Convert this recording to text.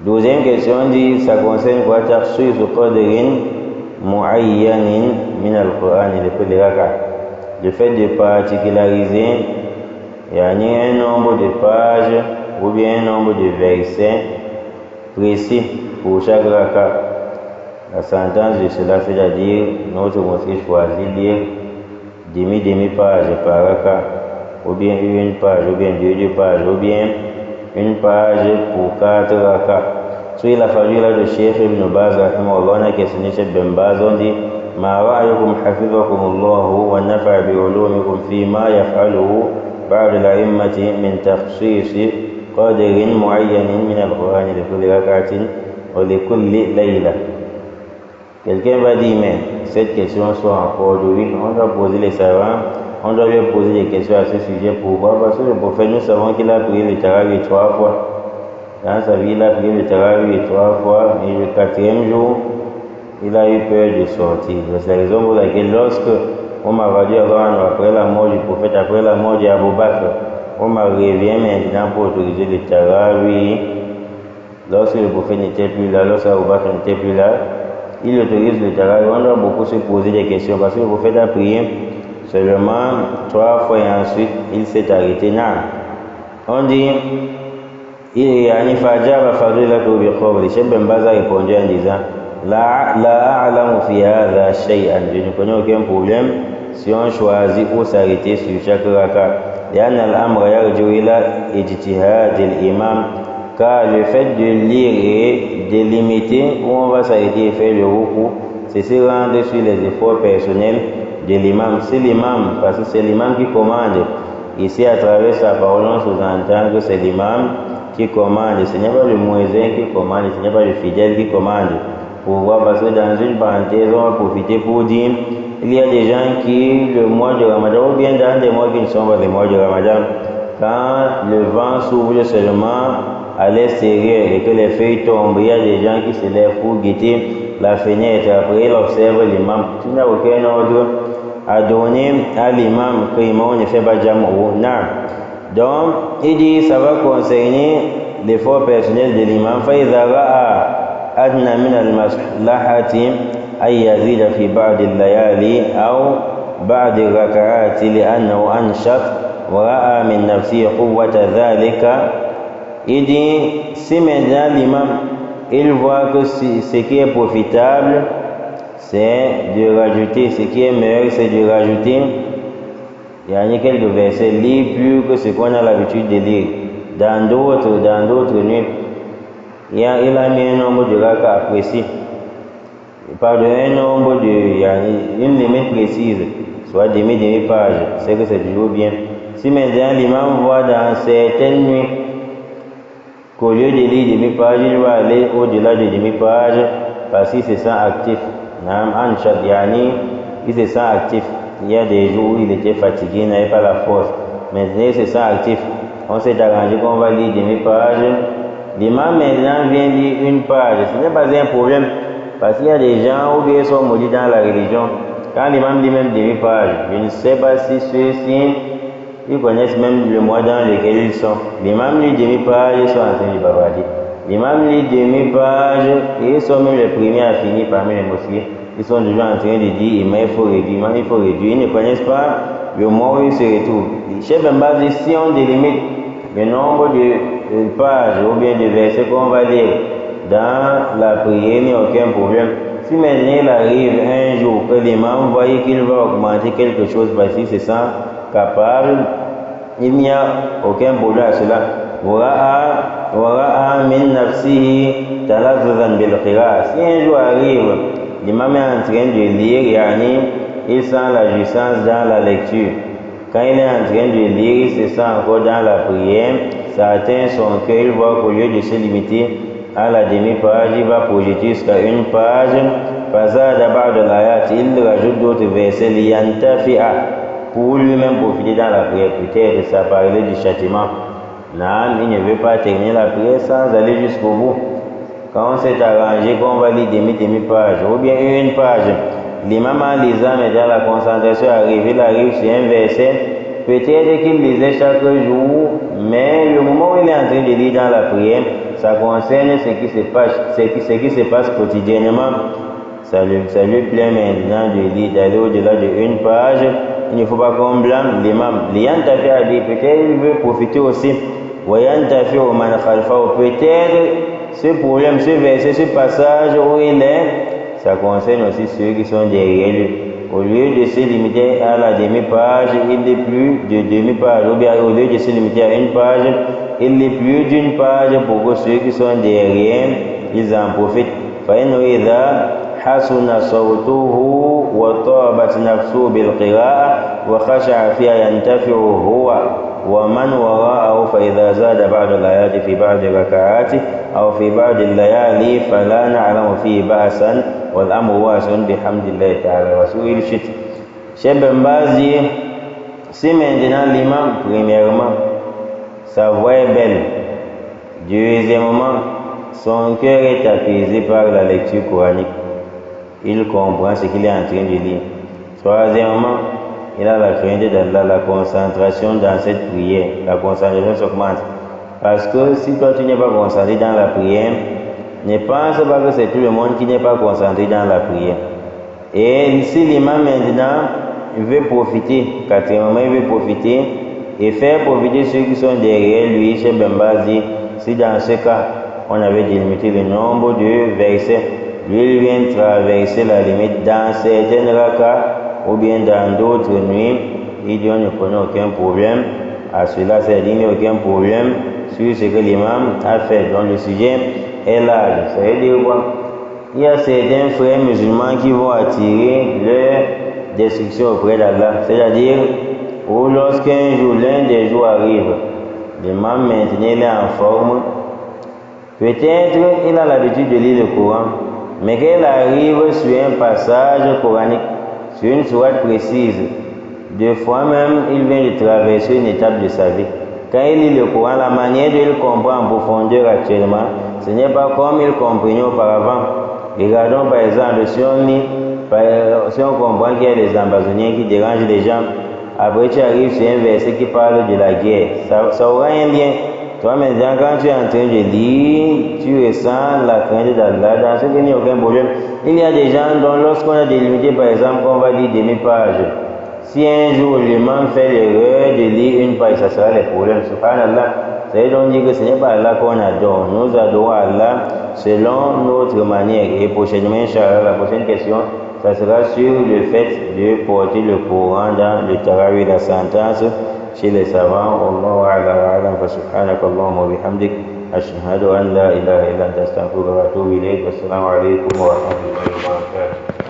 Deuxième question dit, ça concerne quoi? Tafsir qadrin mu'ayyanin min al-Qur'an, le fait de particulariser il y a un nombre de pages ou bien un nombre de versets précis pour chaque raka. La sentence de cela, c'est-à-dire notre mosquée choisit lire demi-page par raka, ou bien une page, ou bien deux pages, ou bien une page pour 4 raka. So il a fallu là le Cheikh Ibn Baz rahimahullah qui est Cheikh Ibn Baz, on dit ma ra'ayukum hafizakumullah wa nafa'a bi ulumikum fi ma yaf'aluhu ba'd al-a'immati min takhsis qadrin mu'ayyanin min al-Qur'an li kulli rak'atin wa li kulli layla. Quelqu'un va dire mais cette question soit encore de oui, on doit poser les savants, on doit lui poser des questions à ce sujet. Pourquoi? Parce que le prophète, nous savons qu'il a prié le tarawih 3 fois. Dans sa vie, il a prié le tarawih 3 fois, et le 4e jour, il a eu peur de sortir. C'est la raison pour laquelle lorsque Omar radiallahu anhu, après la mort du prophète, après la mort d'Abu Bakr, Omar revient maintenant pour autoriser le tarawih. Lorsque le prophète n'était plus là, lorsque Abu Bakr n'était plus là, il autorise le tarawih. On doit beaucoup se poser des questions parce que le prophète a prié seulement 3 fois et ensuite il s'est arrêté. On dit Cheikh Ben Baz a répondu en disant la a'lamu fi hadha shay'an, je ne connais aucun problème si on choisit où s'arrêter sur chaque raka. لأن الأمر يرجع إلى اجتهاد الإمام, car le fait de lire et de limiter où on va s'arrêter et faire le ruku, c'est se rendre sur les efforts personnels de l'imam. C'est l'imam, parce que c'est l'imam qui commande. Ici, à travers sa parole, on sous-entend que c'est l'imam qui commande. Ce n'est pas le muezzin qui commande, ce n'est pas le fidèle qui commande. Pourquoi? Parce que dans une parenthèse, on va profiter pour dire il y a des gens qui, le mois de Ramadan, ou bien dans des mois qui ne sont pas les mois de Ramadan, quand le vent s'ouvre seulement à l'extérieur et que les feuilles tombent, il y a des gens qui se lèvent pour guetter la fenêtre. Après, ils observent l'imam. Tu n'as aucun ordre à donner à l'imam que l'imam ne fait pas jam'ou. Non. Donc, il dit ça va concerner l'effort personnel de l'imam. فإذا رأى أدنى من المصلحة أن يزيد في بعض الليالي أو بعض الركعات لأنه أنشط ورأى من نفسه قوة ذلك. Il dit, si maintenant l'imam, il voit que ce qui est profitable, c'est de rajouter, ce qui est meilleur, c'est de rajouter, il y a quelques versets, lire plus que ce qu'on a l'habitude de lire. Dans d'autres nuits, il a mis un nombre de rakas précis. Il parle d'un nombre il y a une limite précise, soit demi-page, c'est que c'est toujours bien. Si maintenant l'imam voit dans certaines nuits, qu'au lieu de lire demi-page, il va aller au-delà de demi-page parce qu'il se sent actif. Il se sent actif. Il y a des jours où il était fatigué, il n'avait pas la force. Maintenant, il se sent actif. On s'est arrangé qu'on va lire demi-page. L'imam maintenant vient lire une page. Ce n'est pas un problème parce qu'il y a des gens où ils sont maudits dans la religion. Quand l'imam lit même demi-page, je ne sais pas si ceux-ci ils connaissent même le mois dans lequel ils sont. L'imam lit demi-page, ils sont en train de bavarder. L'imam lit demi-page, et ils sont même les premiers à finir parmi les mosquées. Ils sont toujours en train de dire, il faut réduire, il faut réduire. Ils ne connaissent pas le mois où ils se retrouvent. Cheikh Ben Baz dit, si on délimite le nombre de pages ou bien de versets qu'on va lire dans la prière, il n'y a aucun problème. Si maintenant il arrive un jour que l'imam voit qu'il va augmenter quelque chose parce qu'il se sent capable, il n'y a aucun problème à cela. Min nafsihi talazzuzan bil qira'a. Si un jour arrive, l'imam est en train de lire, il sent la jouissance dans la lecture. Quand il est en train de lire, il se sent encore dans la prière, ça atteint son cœur, il voit qu'au lieu de se limiter à la demi-page, il va projeter jusqu'à une page. Fazada ba'da l'ayat, il rajoute d'autres versets, liyantafi'a, pour lui-même profiter dans la prière. Peut-être ça parlait du châtiment. Non, il ne veut pas terminer la prière sans aller jusqu'au bout. Quand on s'est arrangé qu'on va lire demi-page ou bien une page, l'imam en lisant, mais dans la concentration arrive, il arrive sur un verset. Peut-être qu'il lisait chaque jour mais le moment où il est en train de lire dans la prière, ça concerne ce qui se passe quotidiennement. Ça lui plaît maintenant de lire, d'aller au-delà d'une page. Il ne faut pas qu'on blâme l'imam. L'ayant fait à dire, peut-être il veut profiter aussi. Voyant fait au man khalfa, peut-être ce problème, ce verset, ce passage où il est, ça concerne aussi ceux qui sont derrière lui. Au lieu de se limiter à la demi-page, il n'est plus de demi-page. Ou bien au lieu de se limiter à une page, il n'est plus d'une page pour que ceux qui sont derrière, ils en profitent. فإنه إذا حسن صوته وطابت نفسه بالقراءة وخشع فيها ينتفع هو ومن وراءه فإذا زاد بعض الآيات في بعض الركعات أو في بعض الليالي فلا نعلم فيه بأسا والأمر واسع بحمد الله تعالى وسوء الشتم. Cheikh Ben Baz dit, si maintenant l'imam, premièrement, sa voix est belle, deuxièmement, son cœur est apaisé par la lecture coranique, il comprend ce qu'il est en train de lire. Troisièmement, il a la crainte d'Allah, la concentration dans cette prière, la concentration s'augmente. Parce que si toi tu n'es pas concentré dans la prière, ne pense pas que c'est tout le monde qui n'est pas concentré dans la prière. Et si l'imam maintenant veut profiter, quatrièmement il veut profiter et faire profiter ceux qui sont derrière lui, Cheikh Ben Baz dit, si dans ce cas on avait délimité le nombre de versets, lui il vient traverser la limite dans certaines rakas ou bien dans d'autres nuits, il dit on ne connaît aucun problème à cela, c'est-à-dire il n'y a aucun problème sur ce que l'imam a fait. Donc le sujet est large. Ça veut dire quoi? Il y a certains frères musulmans qui vont attirer leur destruction auprès d'Allah, c'est-à-dire où lorsqu'un jour, l'un des jours arrive, l'imam maintenant il est en forme, peut-être il a l'habitude de lire le Coran, mais qu'il arrive sur un passage coranique, sur une sourate précise, deux fois même, il vient de traverser une étape de sa vie. Quand il lit le Coran, la manière dont il comprend en profondeur actuellement, ce n'est pas comme il comprenait auparavant. Regardons par exemple, si on comprend qu'il y a des ambassoniens qui dérangent les gens, après tu arrives sur un verset qui parle de la guerre, ça aura un lien. Toi maintenant, quand tu es en train de lire, tu ressens la crainte d'Allah, dans ce qu'il n'y a aucun problème. Il y a des gens dont lorsqu'on a délimité, par exemple, qu'on va lire demi-page, si un jour l'imam fait l'erreur de lire une page, ça sera les problèmes. Subhanallah. Ça veut donc dire que ce n'est pas Allah qu'on adore. Nous adorons Allah selon notre manière. Et prochainement, Inch'Allah, la prochaine question, ça sera sur le fait de porter le Coran dans le Tarawih, la sentence chez les savants. Wallahu a'lam wa subhanaka Allahumma wa bihamdik. Ashhadu an la ilaha illa anta astaghfiruka wa atubu ilayk. Wassalamu alaykum wa rahmatullahi wa barakatuh.